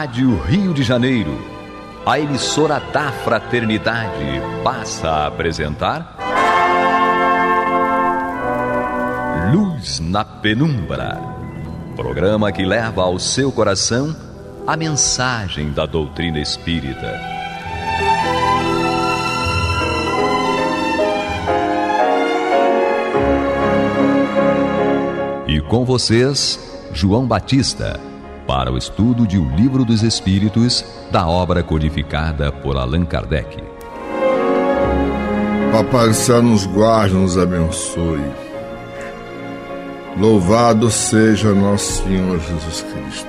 Rádio Rio de Janeiro, a emissora da Fraternidade, passa a apresentar Luz na Penumbra, programa que leva ao seu coração a mensagem da doutrina espírita. E com vocês, João Batista, para o estudo de O Livro dos Espíritos, da obra codificada por Allan Kardec. Papai do Céu nos guarde, nos abençoe. Louvado seja nosso Senhor Jesus Cristo.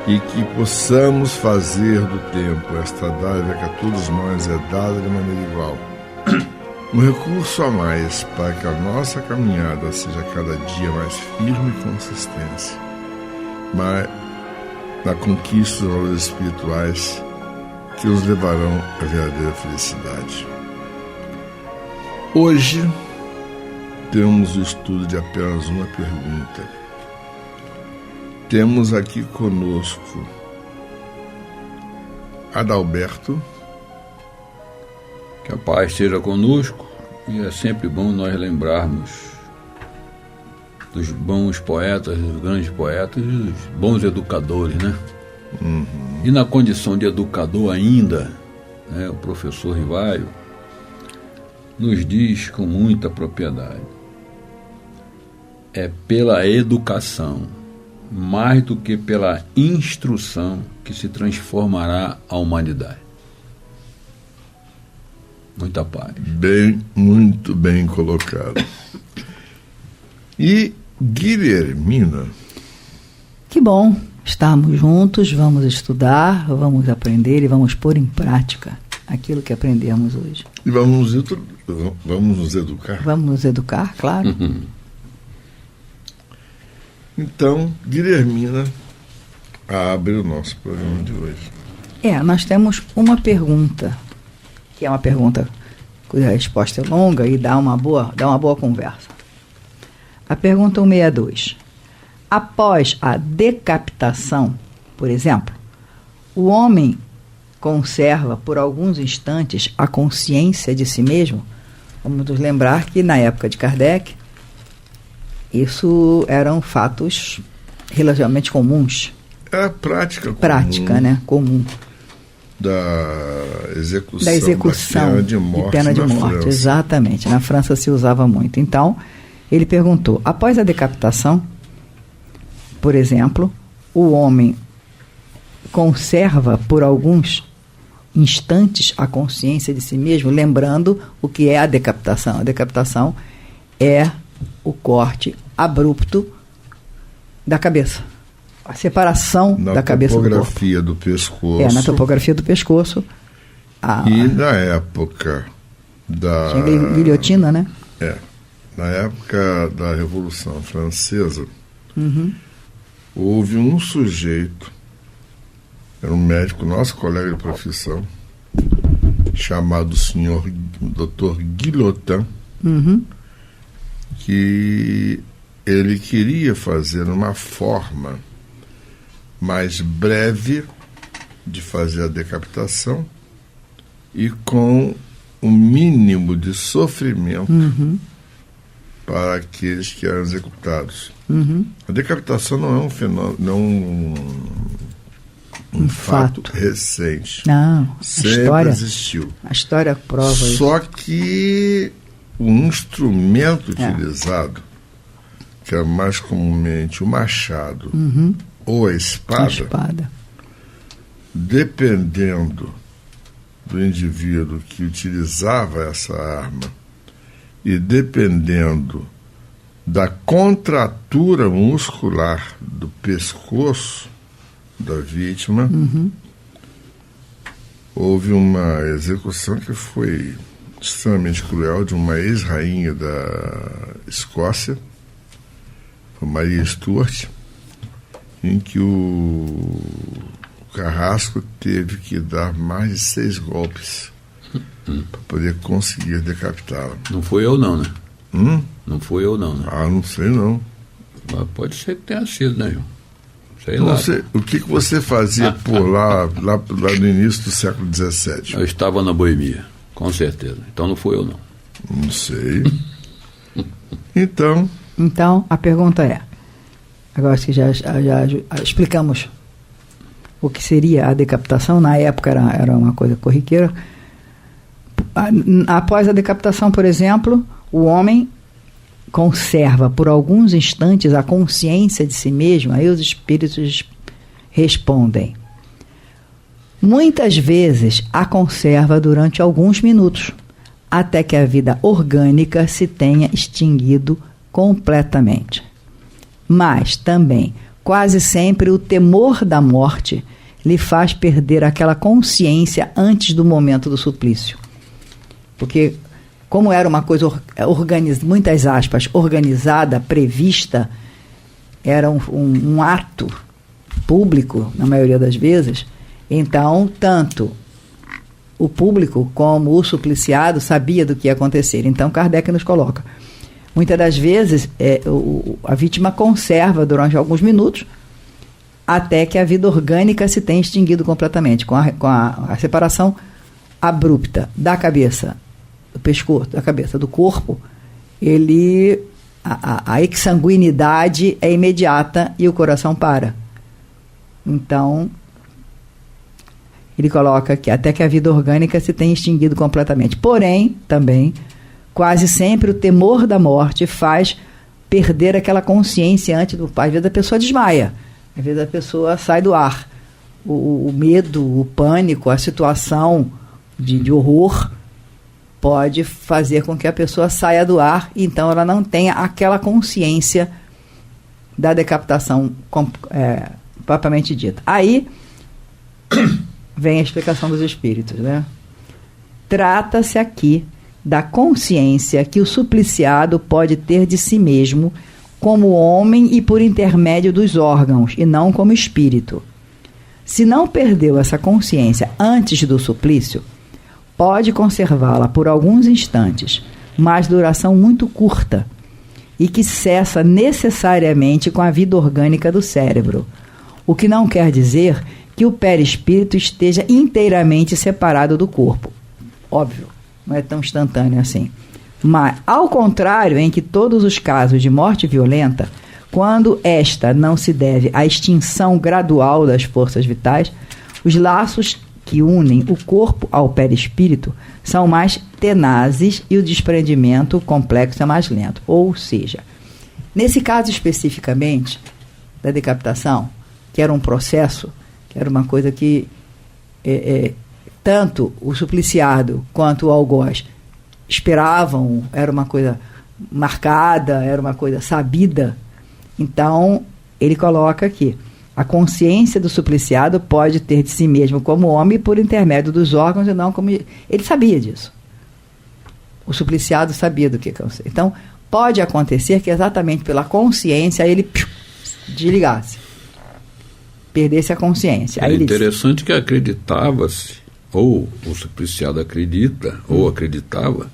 E que possamos fazer do tempo esta dádiva que a todos nós é dada de maneira igual. Um recurso a mais para que a nossa caminhada seja cada dia mais firme e consistente, mas na conquista dos valores espirituais que os levarão à verdadeira felicidade. Hoje temos o estudo de apenas uma pergunta. Temos aqui conosco Adalberto. Que a paz esteja conosco, e é sempre bom nós lembrarmos dos bons poetas, dos grandes poetas e dos bons educadores, né? Uhum. E na condição de educador ainda, né, o professor Rivaio nos diz com muita propriedade: é pela educação, mais do que pela instrução, que se transformará a humanidade. Muita paz. Muito bem colocado. E Guilhermina? Que bom estarmos juntos, vamos estudar, vamos aprender e vamos pôr em prática aquilo que aprendemos hoje. E vamos nos educar? Vamos nos educar, claro. Uhum. Então, Guilhermina abre o nosso programa de hoje. Nós temos uma pergunta, que é uma pergunta cuja resposta é longa e dá uma boa conversa. A pergunta 162. Após a decapitação, por exemplo, o homem conserva por alguns instantes a consciência de si mesmo? Vamos nos lembrar que na época de Kardec, isso eram fatos relativamente comuns. Era prática comum. Prática, né? Comum. Da execução da pena de morte, França. Exatamente, na França se usava muito. Então, ele perguntou: após a decapitação, por exemplo, o homem conserva por alguns instantes a consciência de si mesmo, lembrando o que é a decapitação. A decapitação é o corte abrupto da cabeça. A separação da cabeça do corpo. Na topografia do pescoço. Na topografia do pescoço. E na época da... Tinha guilhotina, né? Na época da Revolução Francesa, uhum, houve um sujeito, era um médico, nosso colega de profissão, chamado senhor Dr. Guillotin, uhum, que ele queria fazer uma forma mais breve de fazer a decapitação e com o mínimo de sofrimento, uhum, para aqueles que eram executados. uhum. A decapitação não é um fenômeno, não um fato recente. Não, sempre existiu. A história prova isso. Só que o instrumento utilizado, que é mais comumente o machado, uhum, ou a espada, dependendo do indivíduo que utilizava essa arma e dependendo da contratura muscular do pescoço da vítima, uhum, houve uma execução que foi extremamente cruel de uma ex-rainha da Escócia, Maria Stuart, em que o Carrasco teve que dar mais de 6 golpes para poder conseguir decapitá-la. Não foi eu não, né? Não foi eu não, né? Não sei não. Mas pode ser que tenha sido, né, João? Sei lá. O que você fazia por lá no início do século XVII? Eu estava na Boemia, com certeza. Então não fui eu, não. Não sei. Então, a pergunta é, agora que já explicamos o que seria a decapitação, na época era uma coisa corriqueira. Após a decapitação, por exemplo, o homem conserva por alguns instantes a consciência de si mesmo, aí os espíritos respondem. Muitas vezes a conserva durante alguns minutos, até que a vida orgânica se tenha extinguido completamente. Mas também, quase sempre, o temor da morte lhe faz perder aquela consciência antes do momento do suplício. Porque, como era uma coisa muitas aspas, organizada, prevista, era um ato público, na maioria das vezes, então, tanto o público como o supliciado sabia do que ia acontecer. Então, Kardec nos coloca. Muitas das vezes, a vítima conserva durante alguns minutos até que a vida orgânica se tenha extinguido completamente, com a separação abrupta da cabeça, do pescoço, da cabeça, do corpo, a exsanguinidade é imediata e o coração para. Então, ele coloca que até que a vida orgânica se tenha extinguido completamente. Porém, também, quase sempre o temor da morte faz perder aquela consciência antes do pai. Às vezes a pessoa desmaia, às vezes a pessoa sai do ar. O medo, o pânico, a situação de horror pode fazer com que a pessoa saia do ar, e então ela não tenha aquela consciência da decapitação propriamente dita. Aí vem a explicação dos espíritos, né? Trata-se aqui da consciência que o supliciado pode ter de si mesmo como homem e por intermédio dos órgãos, e não como espírito. Se não perdeu essa consciência antes do suplício, pode conservá-la por alguns instantes, mas duração muito curta, e que cessa necessariamente com a vida orgânica do cérebro, o que não quer dizer que o perispírito esteja inteiramente separado do corpo. Óbvio, não é tão instantâneo assim. Mas, ao contrário, em que todos os casos de morte violenta, quando esta não se deve à extinção gradual das forças vitais, os laços que unem o corpo ao perispírito são mais tenazes e o desprendimento complexo é mais lento. Ou seja, nesse caso especificamente da decapitação, que era um processo, que era uma coisa que tanto o supliciado quanto o algoz esperavam, era uma coisa marcada, era uma coisa sabida. Então, ele coloca aqui, a consciência do supliciado pode ter de si mesmo como homem por intermédio dos órgãos e não como... Ele sabia disso. O supliciado sabia do que acontecia. Então, pode acontecer que exatamente pela consciência ele desligasse, perdesse a consciência. É interessante que acreditava-se, ou o supliciado acredita, ou acreditava,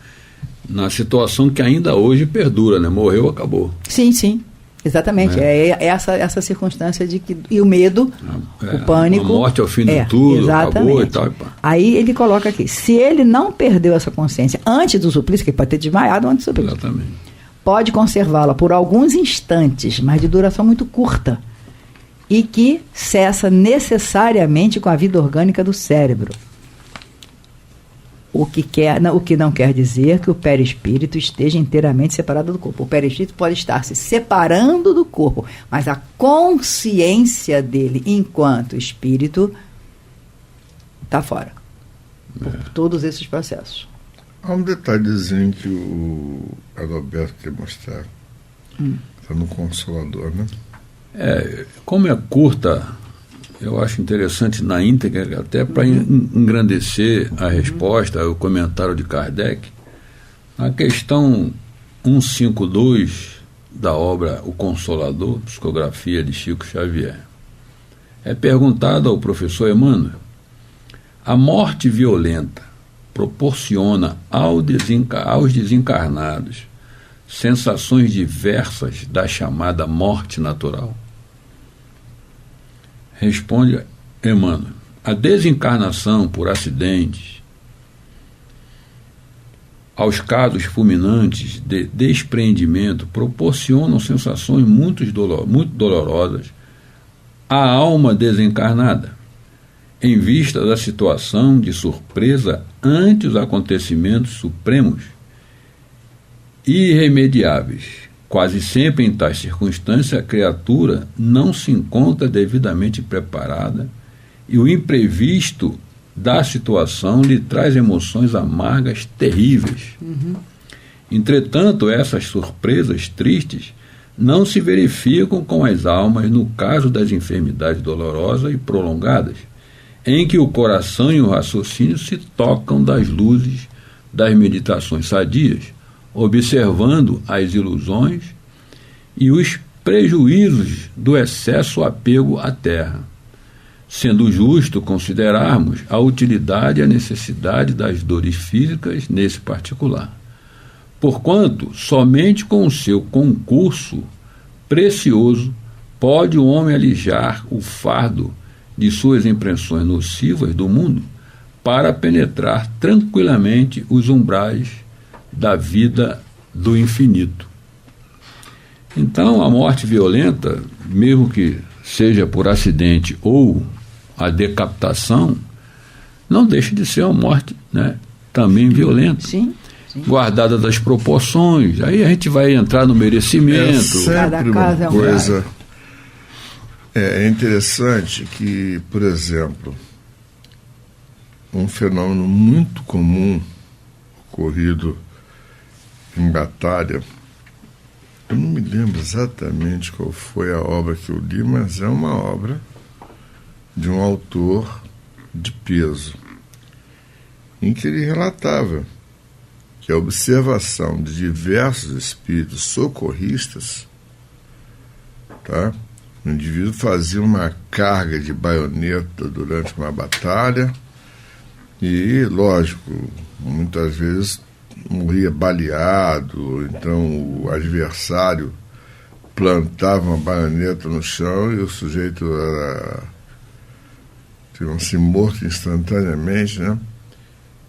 na situação que ainda hoje perdura, né? Morreu, acabou. Sim, sim. Exatamente, essa circunstância de que, e o medo, o pânico, a morte ao fim de tudo, acabou e tal. Aí ele coloca aqui, se ele não perdeu essa consciência antes do suplício, que pode ter desmaiado antes do suplício, exatamente, pode conservá-la por alguns instantes, mas de duração muito curta, e que cessa necessariamente com a vida orgânica do cérebro. O que não quer dizer que o perispírito esteja inteiramente separado do corpo. O perispírito pode estar se separando do corpo, mas a consciência dele, enquanto espírito, está fora. Por todos esses processos. Há um detalhezinho que o Adalberto quer mostrar. Está no Consolador, né? Como é curta, eu acho interessante na íntegra, até para engrandecer a resposta, o comentário de Kardec, a questão 152 da obra O Consolador, psicografia de Chico Xavier. É perguntado ao professor Emmanuel: a morte violenta proporciona aos desencarnados sensações diversas da chamada morte natural? Responde Emmanuel: a desencarnação por acidentes, aos casos fulminantes de despreendimento, proporcionam sensações muito dolorosas à alma desencarnada, em vista da situação de surpresa ante os acontecimentos supremos e irremediáveis. Quase sempre em tais circunstâncias a criatura não se encontra devidamente preparada e o imprevisto da situação lhe traz emoções amargas terríveis. Entretanto, essas surpresas tristes não se verificam com as almas no caso das enfermidades dolorosas e prolongadas, em que o coração e o raciocínio se tocam das luzes das meditações sadias, observando as ilusões e os prejuízos do excesso apego à terra, sendo justo considerarmos a utilidade e a necessidade das dores físicas nesse particular, porquanto somente com o seu concurso precioso pode o homem alijar o fardo de suas impressões nocivas do mundo para penetrar tranquilamente os umbrais da vida do infinito. Então, a morte violenta, mesmo que seja por acidente ou a decapitação, não deixa de ser uma morte, né, também violenta. Sim. Guardada das proporções. Aí a gente vai entrar no merecimento. É sempre uma coisa. É interessante que, por exemplo, um fenômeno muito comum ocorrido em batalha, eu não me lembro exatamente qual foi a obra que eu li, mas é uma obra de um autor de peso, em que ele relatava que a observação de diversos espíritos socorristas, tá? O indivíduo fazia uma carga de baioneta durante uma batalha e, lógico, muitas vezes morria baleado, então o adversário plantava uma baioneta no chão e o sujeito tinha-se morto instantaneamente, né?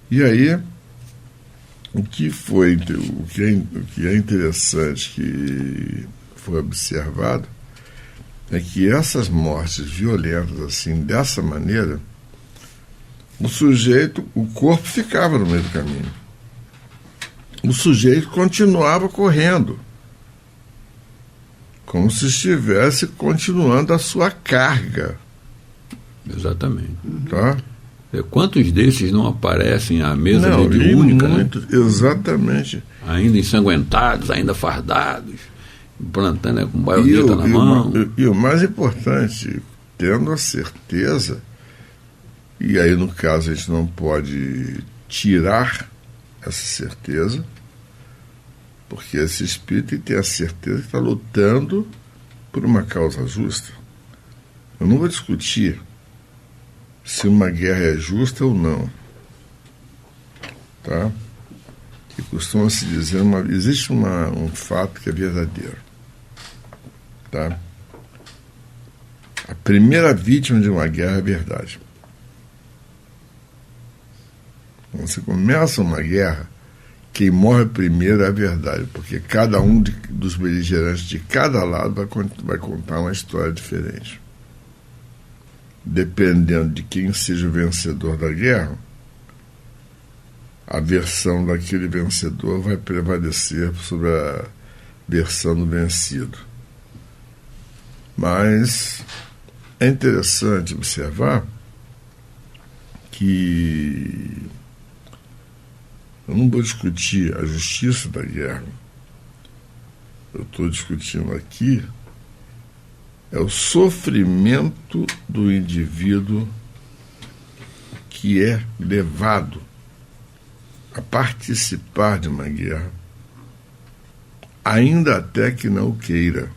E aí, o que é interessante que foi observado é que essas mortes violentas, assim, dessa maneira, o corpo ficava no meio do caminho. O sujeito continuava correndo, como se estivesse continuando a sua carga. Exatamente. Tá? Quantos desses não aparecem à mesa mediúnica, muito, né? Exatamente. Ainda ensanguentados, ainda fardados, plantando com baioneta na mão. E o mais importante, tendo a certeza, e aí no caso a gente não pode tirar essa certeza, porque esse espírito tem a certeza que está lutando por uma causa justa. Eu não vou discutir se uma guerra é justa ou não, tá? Que costuma se dizer, existe um fato que é verdadeiro, tá? A primeira vítima de uma guerra é a verdade. Quando você começa uma guerra, quem morre primeiro é a verdade, porque cada um dos beligerantes de cada lado vai contar uma história diferente. Dependendo de quem seja o vencedor da guerra, a versão daquele vencedor vai prevalecer sobre a versão do vencido. Mas é interessante observar que eu não vou discutir a justiça da guerra. Eu estou discutindo aqui é o sofrimento do indivíduo que é levado a participar de uma guerra, ainda até que não o queira.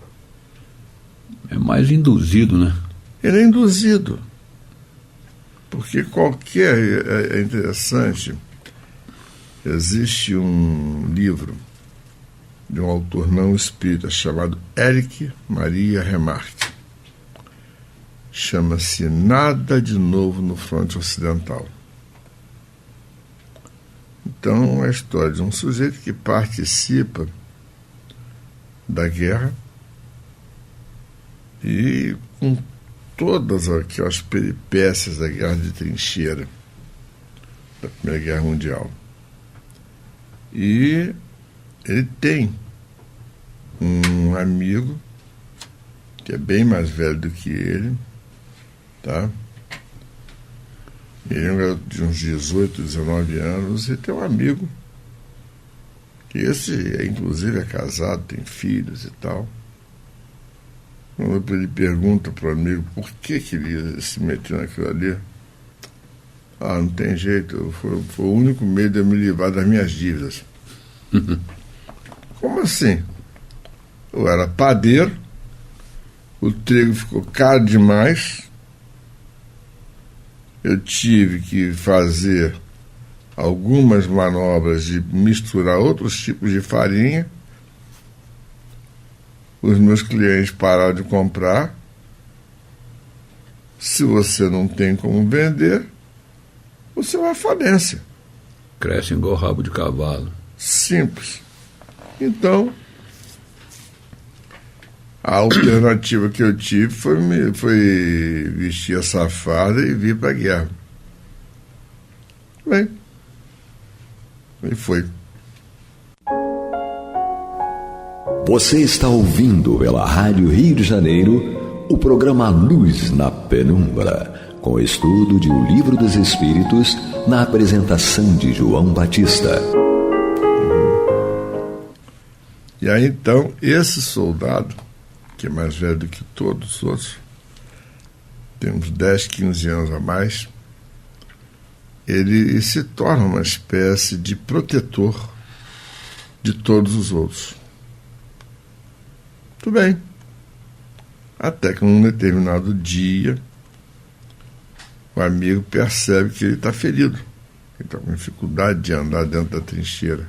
É mais induzido, né? Ele é induzido. Porque é interessante, existe um livro de um autor não espírita chamado Éric Maria Remarque, chama-se Nada de Novo no Fronte Ocidental. Então, é a história de um sujeito que participa da guerra e com todas aquelas peripécias da guerra de trincheira, da Primeira Guerra Mundial. E ele tem um amigo que é bem mais velho do que ele, tá? Ele é um garoto de uns 18, 19 anos, e tem um amigo que inclusive é casado, tem filhos e tal. Quando ele pergunta para o amigo por que ele ia se meter naquilo ali, não tem jeito, foi o único meio de eu me livrar das minhas dívidas. Como assim? Eu era padeiro, o trigo ficou caro demais, eu tive que fazer algumas manobras de misturar outros tipos de farinha, os meus clientes pararam de comprar. Se você não tem como vender, você vai à falência. Cresce igual rabo de cavalo. Simples. Então, a alternativa que eu tive foi vestir a safada e vir para a guerra. Bem, e foi. Você está ouvindo pela Rádio Rio de Janeiro o programa Luz na Penumbra, com estudo de O Livro dos Espíritos, na apresentação de João Batista. E aí então, esse soldado, que é mais velho do que todos os outros, tem uns 10, 15 anos a mais, ele se torna uma espécie de protetor de todos os outros. Tudo bem. Até que num determinado dia, o amigo percebe que ele está ferido. Ele está com dificuldade de andar dentro da trincheira.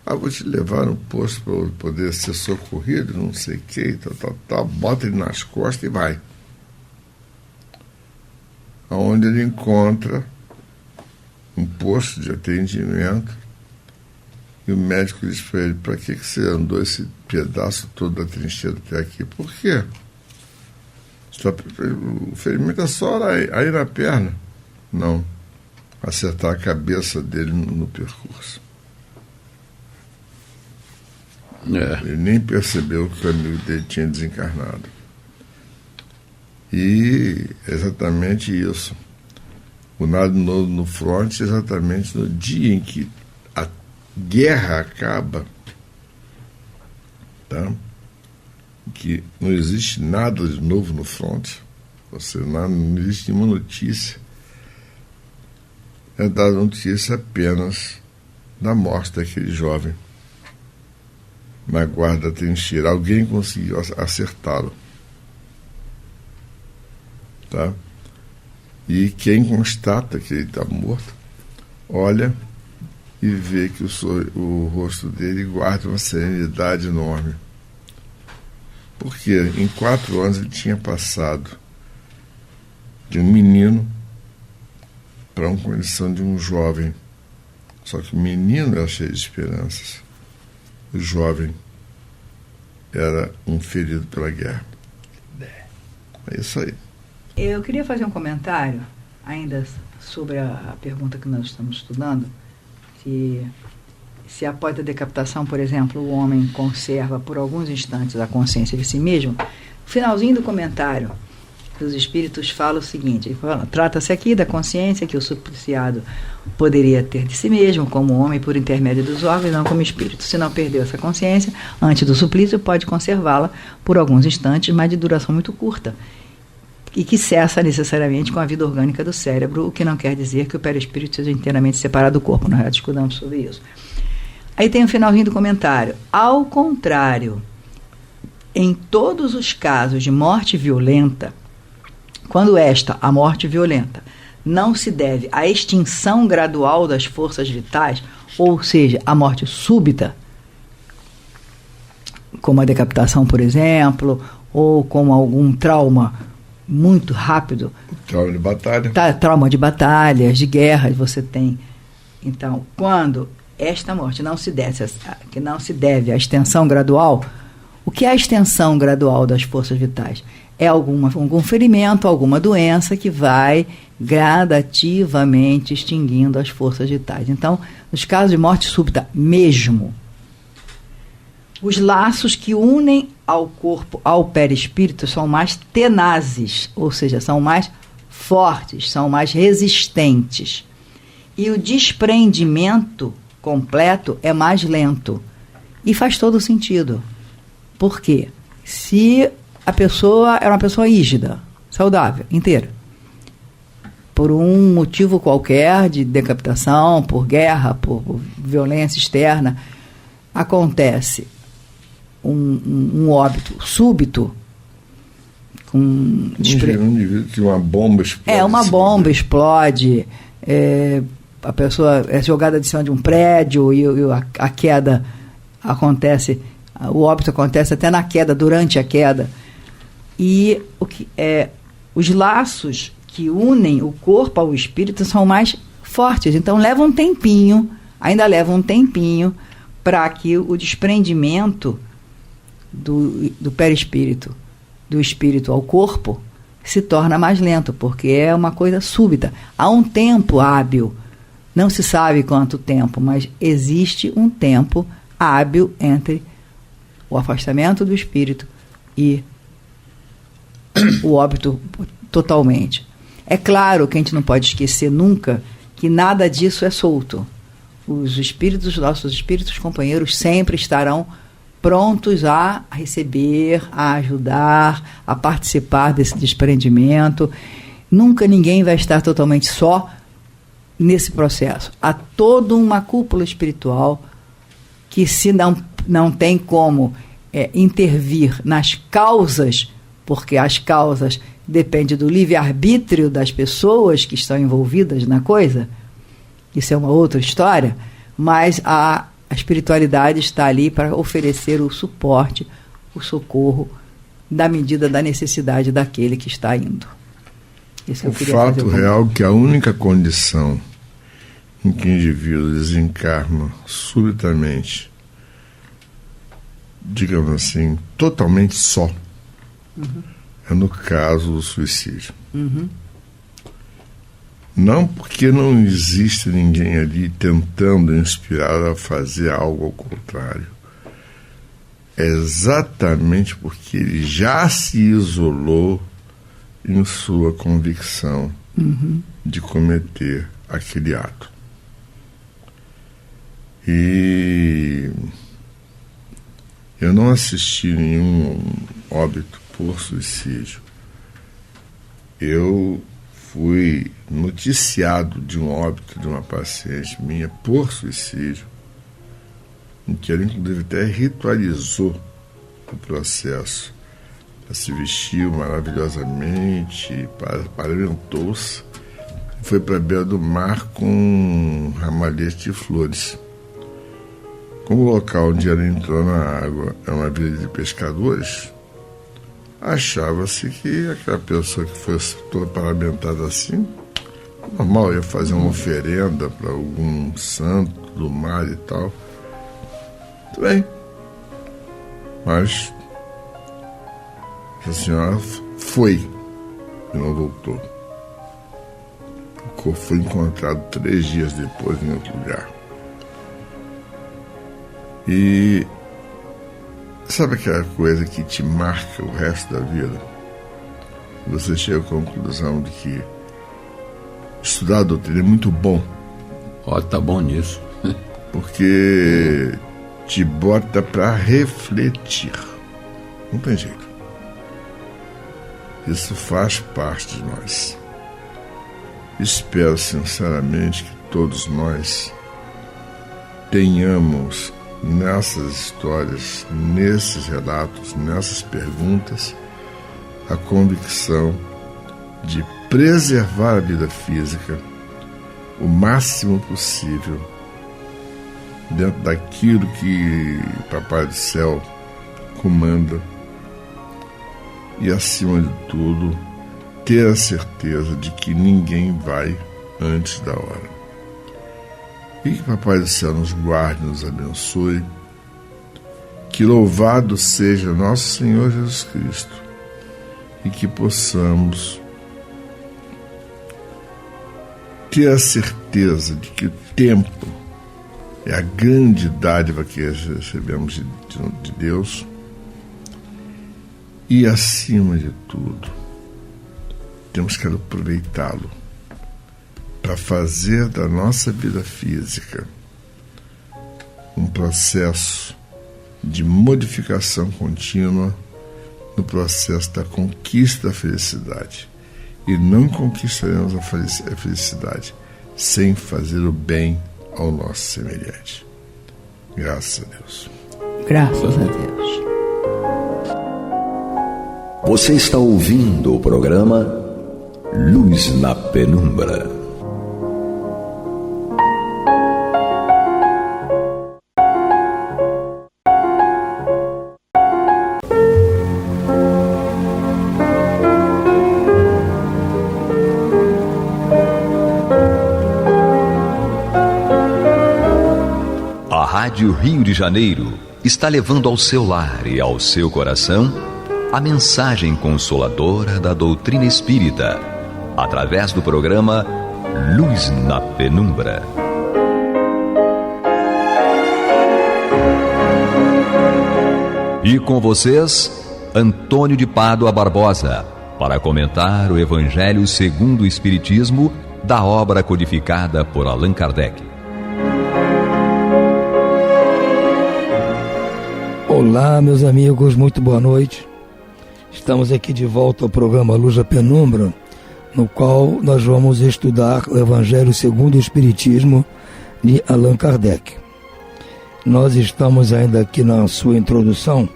Vou te levar no posto para poder ser socorrido, não sei o que, tal. Bota ele nas costas e vai. Onde ele encontra um posto de atendimento e o médico diz para ele: para que você andou esse pedaço todo da trincheira até aqui? Por quê? O ferimento é só aí na perna. Não. Acertar a cabeça dele no percurso. Ele nem percebeu que o amigo dele tinha desencarnado. E exatamente isso. O Nada Novo no Fronte, exatamente no dia em que a guerra acaba, tá? Que não existe nada de novo no fronte, não existe nenhuma notícia. É dada notícia apenas da morte daquele jovem na guarda da trincheira. Alguém conseguiu acertá-lo, tá? E quem constata que ele está morto olha e vê que o rosto dele guarda uma serenidade enorme. Porque em 4 anos ele tinha passado de um menino para uma condição de um jovem. Só que o menino era cheio de esperanças. O jovem era um ferido pela guerra. É isso aí. Eu queria fazer um comentário ainda sobre a pergunta que nós estamos estudando. Se após a decapitação, por exemplo, o homem conserva por alguns instantes a consciência de si mesmo. No finalzinho do comentário, os espíritos falam o seguinte: trata-se aqui da consciência que o supliciado poderia ter de si mesmo, como homem, por intermédio dos órgãos, não como espírito. Se não perdeu essa consciência, antes do suplício, pode conservá-la por alguns instantes, mas de duração muito curta, e que cessa necessariamente com a vida orgânica do cérebro, o que não quer dizer que o perispírito seja inteiramente separado do corpo. Nós já discutimos sobre isso. Aí tem o finalzinho do comentário. Ao contrário, em todos os casos de morte violenta, quando a morte violenta, não se deve à extinção gradual das forças vitais, ou seja, a morte súbita, como a decapitação, por exemplo, ou como algum trauma muito rápido. Trauma de batalha. Trauma de batalhas, de guerras você tem. Então, quando esta morte não se deve à extensão gradual, o que é a extensão gradual das forças vitais? É algum ferimento, alguma doença que vai gradativamente extinguindo as forças vitais. Então, nos casos de morte súbita mesmo, os laços que unem ao corpo, ao perispírito, são mais tenazes, ou seja, são mais fortes, são mais resistentes. E o desprendimento completo é mais lento. E faz todo sentido. Por quê? Se a pessoa era uma pessoa rígida, saudável, inteira, por um motivo qualquer de decapitação, por guerra, por violência externa, acontece um óbito súbito, que uma bomba explode. Uma bomba explode, a pessoa é jogada de cima de um prédio e a queda acontece, o óbito acontece até na queda, durante a queda. E os laços que unem o corpo ao espírito são mais fortes. Então ainda leva um tempinho para que o desprendimento do perispírito, do espírito ao corpo, se torna mais lento, porque é uma coisa súbita. Há um tempo hábil, não se sabe quanto tempo, mas existe um tempo hábil entre o afastamento do espírito e o óbito totalmente. É claro que a gente não pode esquecer nunca que nada disso é solto. Os nossos espíritos companheiros sempre estarão prontos a receber, a ajudar, a participar desse desprendimento. Nunca ninguém vai estar totalmente só nesse processo. Há toda uma cúpula espiritual que, se não tem como intervir nas causas, porque as causas dependem do livre-arbítrio das pessoas que estão envolvidas na coisa, isso é uma outra história, mas a espiritualidade está ali para oferecer o suporte, o socorro, da medida da necessidade daquele que está indo. O fato real é que a única condição em que o indivíduo desencarna subitamente, digamos assim, totalmente só, é no caso do suicídio. Não porque não existe ninguém ali tentando inspirar a fazer algo ao contrário. É exatamente porque ele já se isolou em sua convicção de cometer aquele ato. E eu não assisti nenhum óbito por suicídio. Eu fui noticiado de um óbito de uma paciente minha por suicídio, em que ela inclusive até ritualizou o processo. Ela se vestiu maravilhosamente, paramentou-se e foi para a beira do mar com um ramalhete de flores. Como o local onde ela entrou na água é uma vila de pescadores, achava-se que aquela pessoa que fosse toda paramentada assim, normal, ia fazer uma oferenda para algum santo do mar e tal. Tudo bem. Mas a senhora foi e não voltou. O corpo foi encontrado 3 dias depois em outro lugar. E sabe aquela coisa que te marca o resto da vida? Você chega à conclusão de que estudar a doutrina é muito bom. Tá bom nisso. Porque te bota para refletir. Não tem jeito. Isso faz parte de nós. Espero sinceramente que todos nós tenhamos nessas histórias, nesses relatos, nessas perguntas, a convicção de preservar a vida física o máximo possível dentro daquilo que o Papai do Céu comanda e, acima de tudo, ter a certeza de que ninguém vai antes da hora. E que Papai do Céu nos guarde, nos abençoe. Que louvado seja nosso Senhor Jesus Cristo e que possamos ter a certeza de que o tempo é a grande dádiva que recebemos de Deus e, acima de tudo, temos que aproveitá-lo para fazer da nossa vida física um processo de modificação contínua no processo da conquista da felicidade. E não conquistaremos a felicidade sem fazer o bem ao nosso semelhante. Graças a Deus. Graças a Deus. Você está ouvindo o programa Luz na Penumbra. A Rádio Rio de Janeiro está levando ao seu lar e ao seu coração a mensagem consoladora da doutrina espírita, através do programa Luz na Penumbra. E com vocês, Antônio de Pádua Barbosa, para comentar o Evangelho segundo o Espiritismo, da obra codificada por Allan Kardec. Olá, meus amigos, muito boa noite. Estamos aqui de volta ao programa Luz na Penumbra, no qual nós vamos estudar o Evangelho segundo o Espiritismo de Allan Kardec. Nós estamos ainda aqui na sua introdução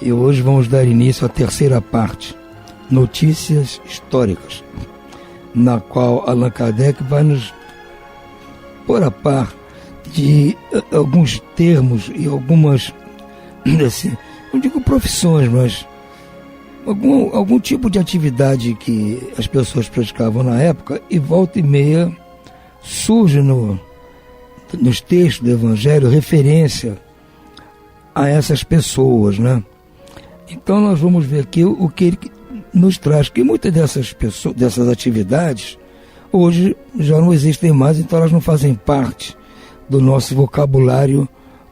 e hoje vamos dar início à terceira parte, Notícias Históricas, na qual Allan Kardec vai nos pôr a par de alguns termos e algumas, assim, não digo profissões, mas algum tipo de atividade que as pessoas praticavam na época, e volta e meia surge nos textos do Evangelho referência a essas pessoas, né? Então nós vamos ver aqui o que ele nos traz, que muitas dessas atividades hoje já não existem mais, então elas não fazem parte do nosso vocabulário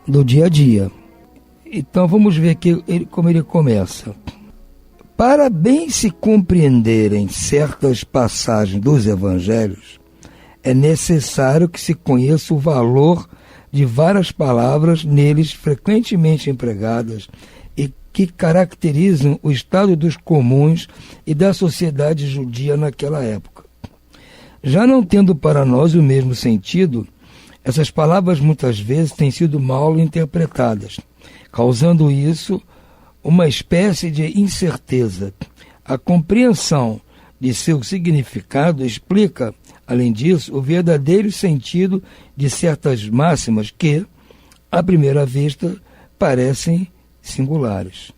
do dia a dia. Então vamos ver aqui como ele começa. Para bem se compreenderem certas passagens dos evangelhos, é necessário que se conheça o valor de várias palavras neles frequentemente empregadas e que caracterizam o estado dos comuns e da sociedade judia naquela época. Já não tendo para nós o mesmo sentido, essas palavras muitas vezes têm sido mal interpretadas, causando isso uma espécie de incerteza. A compreensão de seu significado explica, além disso, o verdadeiro sentido de certas máximas que, à primeira vista, parecem singulares.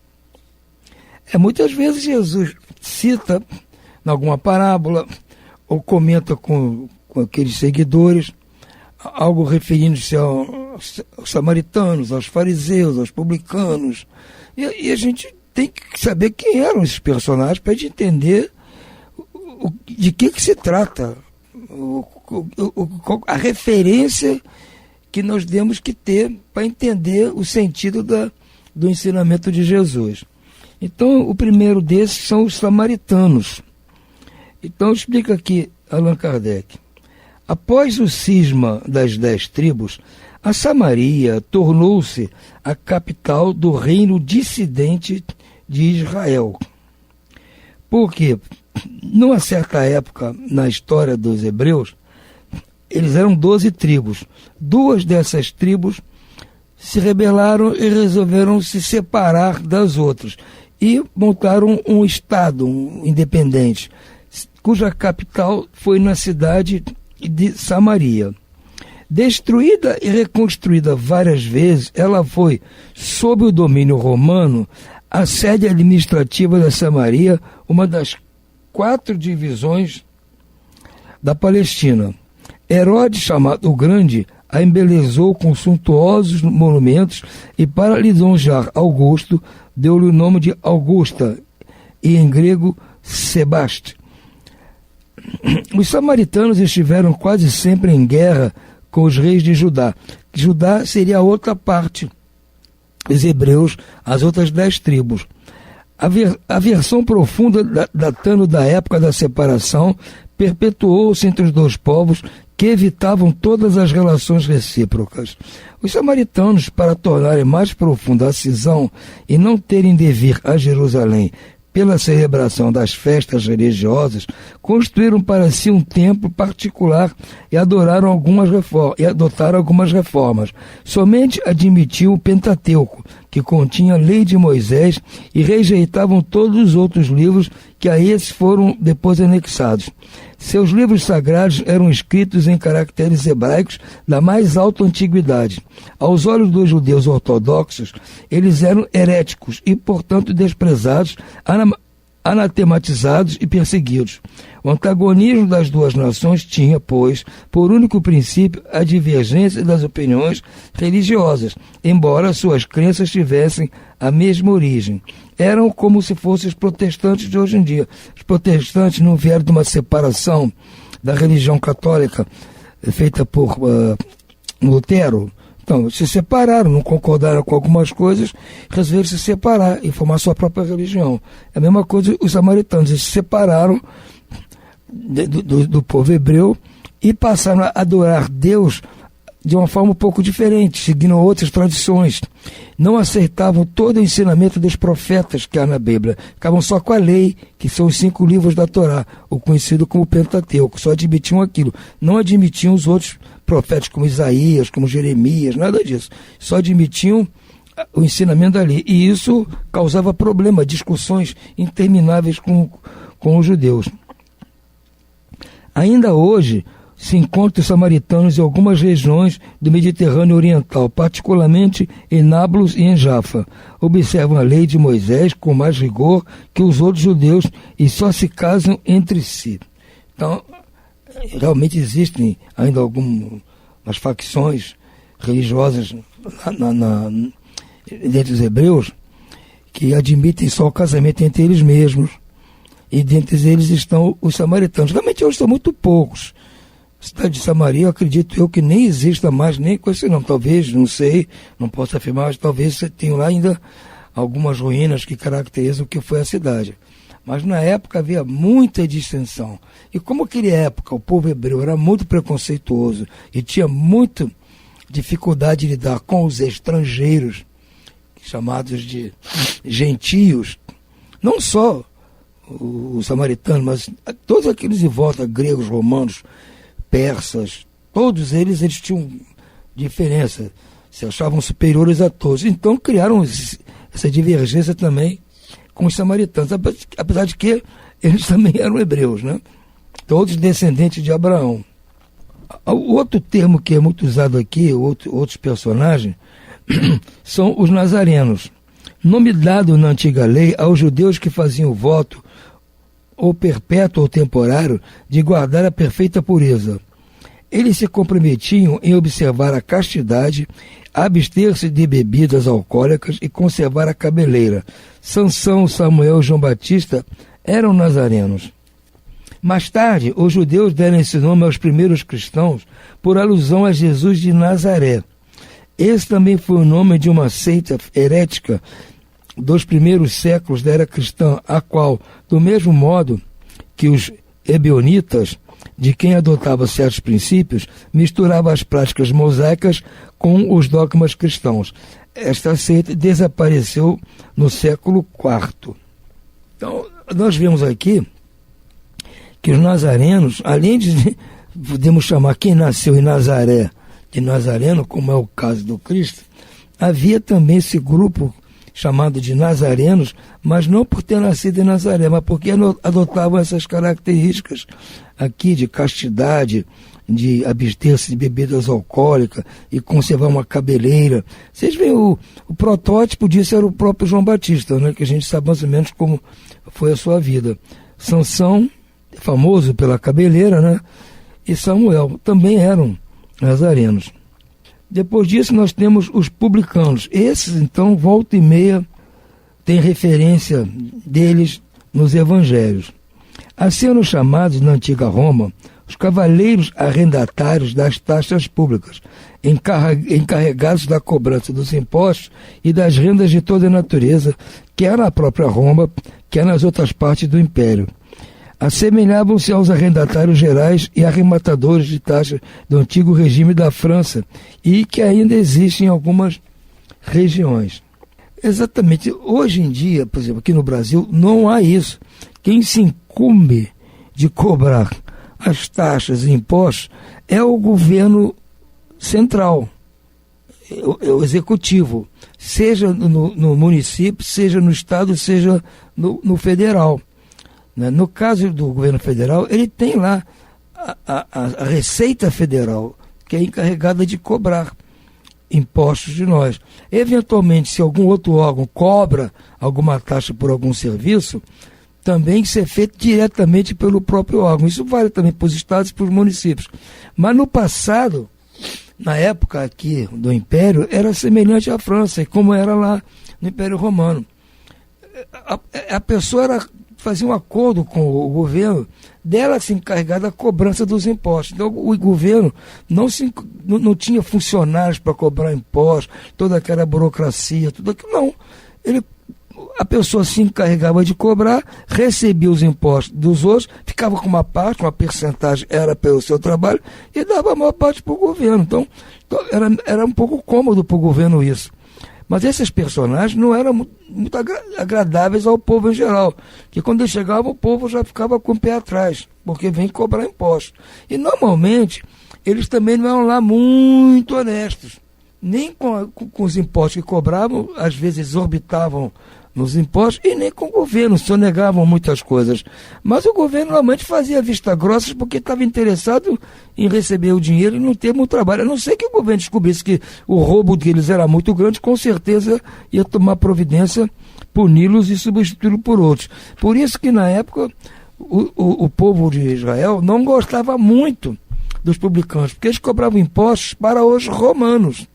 Muitas vezes Jesus cita em alguma parábola ou comenta com aqueles seguidores algo referindo-se aos samaritanos, aos fariseus, aos publicanos. E a gente tem que saber quem eram esses personagens para a gente entender de que se trata, a referência que nós temos que ter para entender o sentido do ensinamento de Jesus. Então, o primeiro desses são os samaritanos. Então, explica aqui Allan Kardec. Após o cisma das 10 tribos, a Samaria tornou-se a capital do reino dissidente de Israel. Porque, numa certa época na história dos hebreus, eles eram 12 tribos. 2 dessas tribos se rebelaram e resolveram se separar das outras e montaram um estado independente, cuja capital foi na cidade de Samaria. Destruída e reconstruída várias vezes, ela foi, sob o domínio romano, a sede administrativa da Samaria, uma das 4 divisões da Palestina. Herodes, chamado o Grande, a embelezou com suntuosos monumentos e, para lisonjear Augusto, deu-lhe o nome de Augusta, e em grego Sebaste. Os samaritanos estiveram quase sempre em guerra com os reis de Judá. Judá seria a outra parte, os hebreus, as outras 10 tribos. A versão profunda, datando da época da separação, perpetuou-se entre os 2 povos que evitavam todas as relações recíprocas. Os samaritanos, para tornarem mais profunda a cisão e não terem de vir a Jerusalém pela celebração das festas religiosas, construíram para si um templo particular e adotaram algumas reformas. Somente admitiam o Pentateuco, que continha a lei de Moisés, e rejeitavam todos os outros livros que a esses foram depois anexados. Seus livros sagrados eram escritos em caracteres hebraicos da mais alta antiguidade. Aos olhos dos judeus ortodoxos, eles eram heréticos e, portanto, desprezados, anatematizados e perseguidos. O antagonismo das 2 nações tinha, pois, por único princípio a divergência das opiniões religiosas, embora suas crenças tivessem a mesma origem. Eram como se fossem os protestantes de hoje em dia. Os protestantes não vieram de uma separação da religião católica feita por Lutero. Então, se separaram, não concordaram com algumas coisas, resolveram se separar e formar sua própria religião. É a mesma coisa os samaritanos, eles se separaram do povo hebreu e passaram a adorar Deus de uma forma um pouco diferente, seguindo outras tradições. Não aceitavam todo o ensinamento dos profetas que há na Bíblia. Ficavam só com a lei, que são os 5 livros da Torá, o conhecido como Pentateuco. Só admitiam aquilo. Não admitiam os outros profetas como Isaías, como Jeremias, nada disso. Só admitiam o ensinamento ali. E isso causava problema, discussões intermináveis com os judeus. Ainda hoje se encontram os samaritanos em algumas regiões do Mediterrâneo Oriental, particularmente em Nablus e em Jaffa. Observam a lei de Moisés com mais rigor que os outros judeus e só se casam entre si. Então, realmente existem ainda algumas facções religiosas dentre os hebreus que admitem só o casamento entre eles mesmos, e dentre eles estão os samaritanos. Realmente hoje são muito poucos. A cidade de Samaria, eu acredito eu que nem exista mais, nem com esse nome. Talvez, não sei, não posso afirmar, mas talvez você tenha lá ainda algumas ruínas que caracterizam o que foi a cidade. Mas na época havia muita distensão. E como naquela época o povo hebreu era muito preconceituoso e tinha muita dificuldade de lidar com os estrangeiros, chamados de gentios, não só os samaritanos, mas todos aqueles em volta, gregos, romanos, persas, todos eles tinham diferença, se achavam superiores a todos. Então criaram essa divergência também com os samaritanos, apesar de que eles também eram hebreus, né? Todos descendentes de Abraão. O outro termo que é muito usado aqui, outros personagens, são os nazarenos. Nome dado na antiga lei aos judeus que faziam o voto, ou perpétuo ou temporário, de guardar a perfeita pureza. Eles se comprometiam em observar a castidade, abster-se de bebidas alcoólicas e conservar a cabeleira. Sansão, Samuel e João Batista eram nazarenos. Mais tarde, os judeus deram esse nome aos primeiros cristãos por alusão a Jesus de Nazaré. Esse também foi o nome de uma seita herética dos primeiros séculos da era cristã, a qual, do mesmo modo que os ebionitas, de quem adotava certos princípios, misturava as práticas mosaicas com os dogmas cristãos. Esta seita desapareceu no século IV. Então, nós vemos aqui que os nazarenos, além de, podemos chamar quem nasceu em Nazaré de nazareno, como é o caso do Cristo, havia também esse grupo chamado de nazarenos, mas não por ter nascido em Nazaré, mas porque adotavam essas características aqui de castidade, de abster-se de bebidas alcoólicas e conservar uma cabeleira. Vocês veem, o protótipo disso era o próprio João Batista, né, que a gente sabe mais ou menos como foi a sua vida. Sansão, famoso pela cabeleira, né? E Samuel também eram nazarenos. Depois disso nós temos os publicanos. Esses, então, volta e meia, tem referência deles nos evangelhos. Assim eram chamados na antiga Roma os cavaleiros arrendatários das taxas públicas, encarregados da cobrança dos impostos e das rendas de toda a natureza, quer na própria Roma, quer nas outras partes do Império. Assemelhavam-se aos arrendatários gerais e arrematadores de taxas do antigo regime da França e que ainda existem em algumas regiões. Exatamente. Hoje em dia, por exemplo, aqui no Brasil, não há isso. Quem se incumbe de cobrar as taxas e impostos é o governo central, é o executivo, seja no município, seja no estado, seja no federal. No caso do governo federal, ele tem lá a Receita Federal, que é encarregada de cobrar impostos de nós. Eventualmente, se algum outro órgão cobra alguma taxa por algum serviço, também isso é feito diretamente pelo próprio órgão. Isso vale também para os estados e para os municípios. Mas no passado, na época aqui do Império, era semelhante à França, e como era lá no Império Romano. A pessoa fazia um acordo com o governo, dela se encarregar da cobrança dos impostos. Então o governo não tinha funcionários para cobrar impostos, toda aquela burocracia, tudo aquilo, não. A pessoa se encarregava de cobrar, recebia os impostos dos outros, ficava com uma parte, uma percentagem era pelo seu trabalho, e dava a maior parte para o governo. Então era um pouco cômodo para o governo isso. Mas esses personagens não eram muito agradáveis ao povo em geral, que quando eles chegavam o povo já ficava com o pé atrás, porque vem cobrar impostos. E normalmente eles também não eram lá muito honestos, nem com os impostos que cobravam, às vezes exorbitavam nos impostos, e nem com o governo, sonegavam muitas coisas. Mas o governo normalmente fazia vista grossa porque estava interessado em receber o dinheiro e não ter muito trabalho. A não ser que o governo descobrisse que o roubo deles era muito grande, com certeza ia tomar providência, puni-los e substituí-los por outros. Por isso que na época o povo de Israel não gostava muito dos publicanos, porque eles cobravam impostos para os romanos,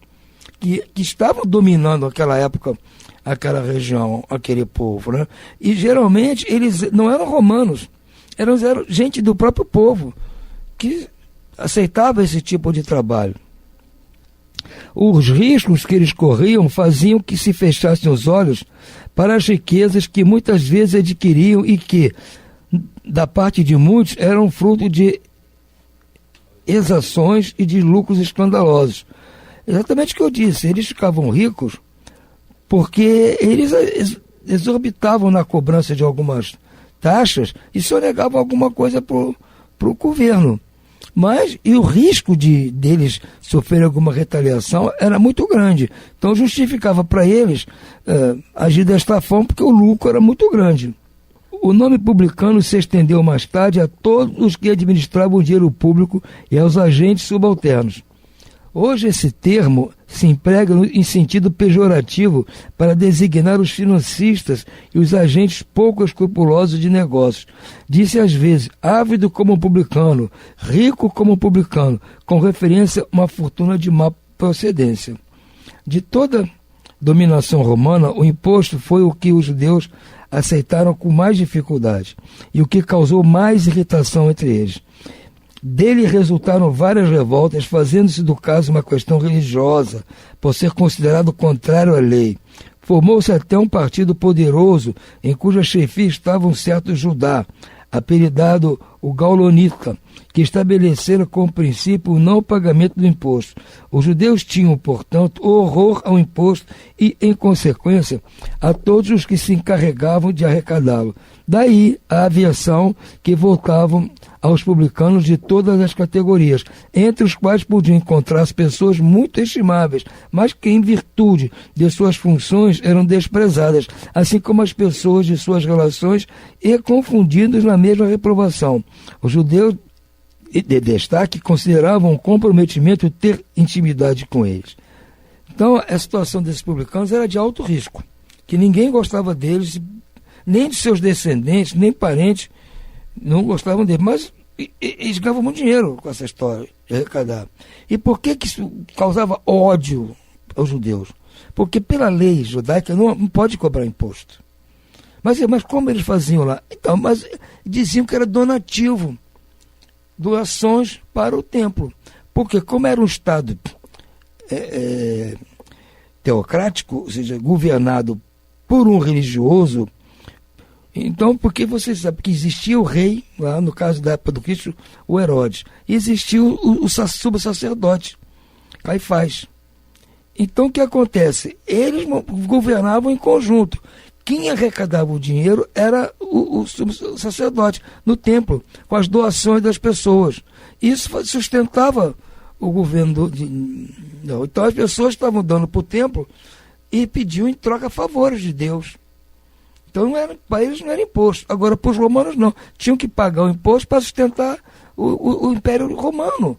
que estavam dominando naquela época aquela região, aquele povo, né? E geralmente eles não eram romanos, eram gente do próprio povo que aceitava esse tipo de trabalho. Os riscos que eles corriam faziam que se fechassem os olhos para as riquezas que muitas vezes adquiriam e que, da parte de muitos, eram fruto de exações e de lucros escandalosos. Exatamente o que eu disse, eles ficavam ricos porque eles exorbitavam na cobrança de algumas taxas e sonegavam alguma coisa para o governo. Mas, e o risco deles sofrerem alguma retaliação era muito grande. Então justificava para eles agir desta forma porque o lucro era muito grande. O nome publicano se estendeu mais tarde a todos os que administravam o dinheiro público e aos agentes subalternos. Hoje esse termo se emprega em sentido pejorativo para designar os financistas e os agentes pouco escrupulosos de negócios. Disse às vezes, ávido como um publicano, rico como um publicano, com referência a uma fortuna de má procedência. De toda dominação romana, o imposto foi o que os judeus aceitaram com mais dificuldade e o que causou mais irritação entre eles. Dele resultaram várias revoltas, fazendo-se do caso uma questão religiosa, por ser considerado contrário à lei. Formou-se até um partido poderoso, em cuja chefia estava um certo Judá, apelidado o Gaulonita, que estabeleceram como princípio o não pagamento do imposto. Os judeus tinham, portanto, horror ao imposto e, em consequência, a todos os que se encarregavam de arrecadá-lo. Daí a aversão que voltavam aos publicanos de todas as categorias, entre os quais podiam encontrar-se pessoas muito estimáveis, mas que, em virtude de suas funções, eram desprezadas, assim como as pessoas de suas relações e confundidos na mesma reprovação. Os judeus de destaque consideravam um comprometimento ter intimidade com eles. Então, a situação desses publicanos era de alto risco, que ninguém gostava deles, nem de seus descendentes, nem parentes não gostavam dele, mas eles ganhavam muito dinheiro com essa história de arrecadar. E por que isso causava ódio aos judeus? Porque pela lei judaica não pode cobrar imposto. Mas como eles faziam lá? Então, mas diziam que era donativo, doações para o templo. Porque como era um Estado teocrático, ou seja, governado por um religioso, então, porque você sabe que existia o rei, lá no caso da época do Cristo, o Herodes, e existia o sumo sacerdote, Caifás. Então, o que acontece? Eles governavam em conjunto. Quem arrecadava o dinheiro era o sumo sacerdote no templo, com as doações das pessoas. Isso sustentava o governo não. Então as pessoas estavam dando para o templo e pediam em troca favores de Deus. Então para eles não era imposto. Agora para os romanos não. Tinham que pagar o imposto para sustentar o Império Romano.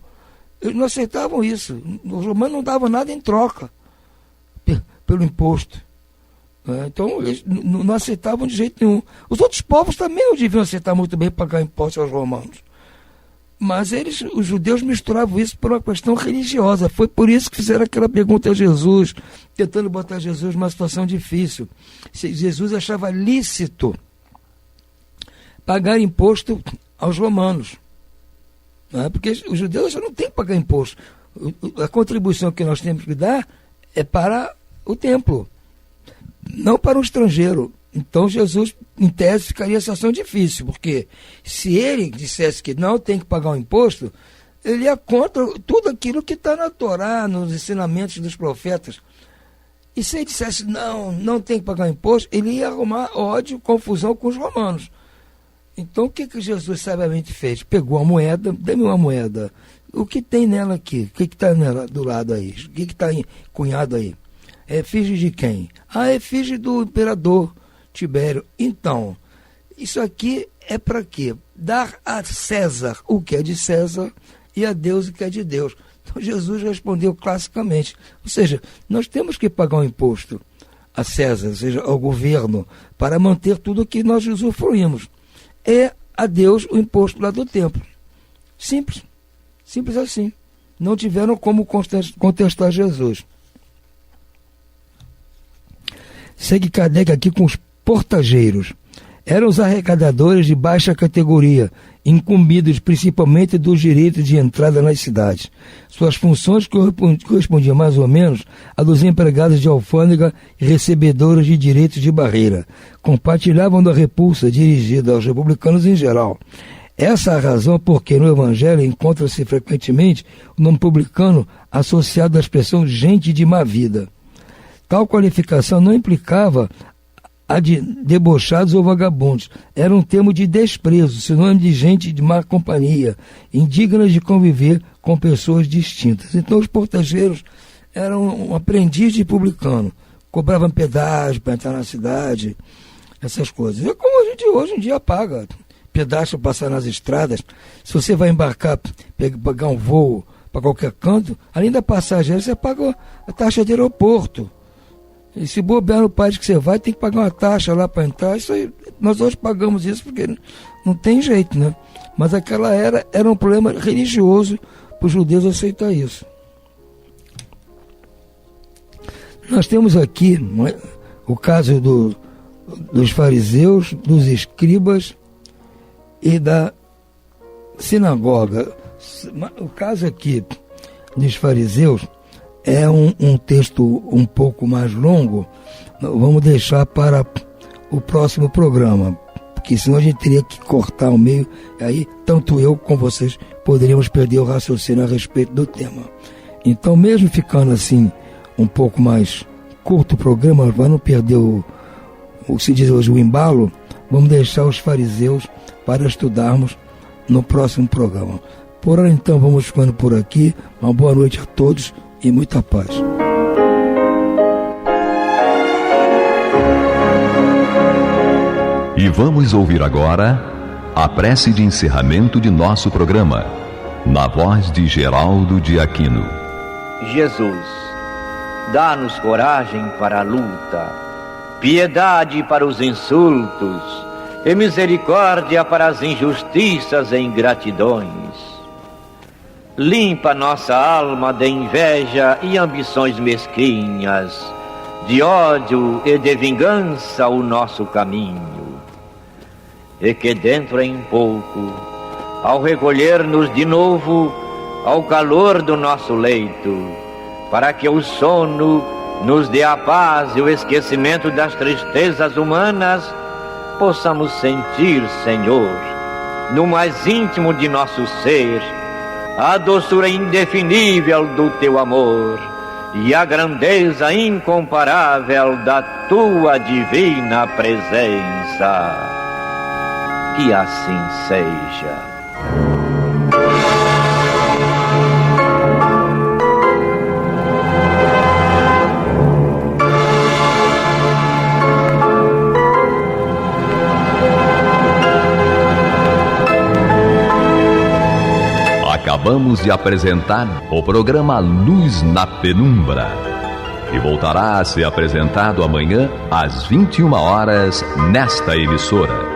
Eles não aceitavam isso. Os romanos não davam nada em troca pelo imposto. Então eles não aceitavam de jeito nenhum. Os outros povos também não deviam aceitar muito bem pagar impostos aos romanos. Mas os judeus misturavam isso por uma questão religiosa. Foi por isso que fizeram aquela pergunta a Jesus, tentando botar Jesus numa situação difícil. Jesus achava lícito pagar imposto aos romanos. Porque os judeus já não têm que pagar imposto. A contribuição que nós temos que dar é para o templo, não para um estrangeiro. Então Jesus, em tese, ficaria em situação difícil, porque se ele dissesse que não tem que pagar o imposto, ele ia contra tudo aquilo que está na Torá, nos ensinamentos dos profetas. E se ele dissesse não tem que pagar o imposto, ele ia arrumar ódio, confusão com os romanos. Então o que Jesus sabiamente fez? Pegou a moeda, dê-me uma moeda. O que tem nela aqui? O que está nela do lado aí? O que está cunhado aí? É efígie de quem? É efígie do imperador Tibério. Então, isso aqui é para quê? Dar a César o que é de César e a Deus o que é de Deus. Então Jesus respondeu classicamente. Ou seja, nós temos que pagar um imposto a César, ou seja, ao governo, para manter tudo o que nós usufruímos. É a Deus o imposto lá do templo. Simples. Simples assim. Não tiveram como contestar Jesus. Segue Kardec aqui com os portageiros. Eram os arrecadadores de baixa categoria, incumbidos principalmente dos direitos de entrada nas cidades. Suas funções correspondiam mais ou menos a dos empregados de alfândega e recebedores de direitos de barreira. Compartilhavam da repulsa dirigida aos republicanos em geral. Essa é a razão porque no Evangelho encontra-se frequentemente o nome publicano associado à expressão gente de má vida. Tal qualificação não implicava a de debochados ou vagabundos. Era um termo de desprezo, sinônimo de gente de má companhia, indignas de conviver com pessoas distintas. Então os portageiros eram um aprendiz de publicano, cobravam pedágio para entrar na cidade, essas coisas. É como a gente hoje em dia paga pedágio para passar nas estradas. Se você vai embarcar, pagar um voo para qualquer canto, além da passagem, você paga a taxa de aeroporto. E se bobear no país que você vai, tem que pagar uma taxa lá para entrar. Isso aí, nós hoje pagamos isso porque não tem jeito, né? Mas aquela era um problema religioso para os judeus aceitar isso. Nós temos aqui o caso dos fariseus, dos escribas e da sinagoga. O caso aqui dos fariseus é um texto um pouco mais longo. Vamos deixar para o próximo programa, porque senão a gente teria que cortar o meio, aí tanto eu como vocês poderíamos perder o raciocínio a respeito do tema. Então, mesmo ficando assim um pouco mais curto o programa, para não perder o que se diz hoje, o embalo, vamos deixar os fariseus para estudarmos no próximo programa. Por hora, então, vamos ficando por aqui. Uma boa noite a todos e muita paz. E vamos ouvir agora a prece de encerramento de nosso programa, na voz de Geraldo de Aquino. Jesus, dá-nos coragem para a luta, piedade para os insultos, e misericórdia para as injustiças e ingratidões. Limpa nossa alma de inveja e ambições mesquinhas, de ódio e de vingança o nosso caminho. E que dentro em pouco, ao recolher-nos de novo ao calor do nosso leito, para que o sono nos dê a paz e o esquecimento das tristezas humanas, possamos sentir, Senhor, no mais íntimo de nosso ser, a doçura indefinível do Teu amor e a grandeza incomparável da Tua divina presença. Que assim seja. Acabamos de apresentar o programa Luz na Penumbra, que voltará a ser apresentado amanhã às 21 horas nesta emissora.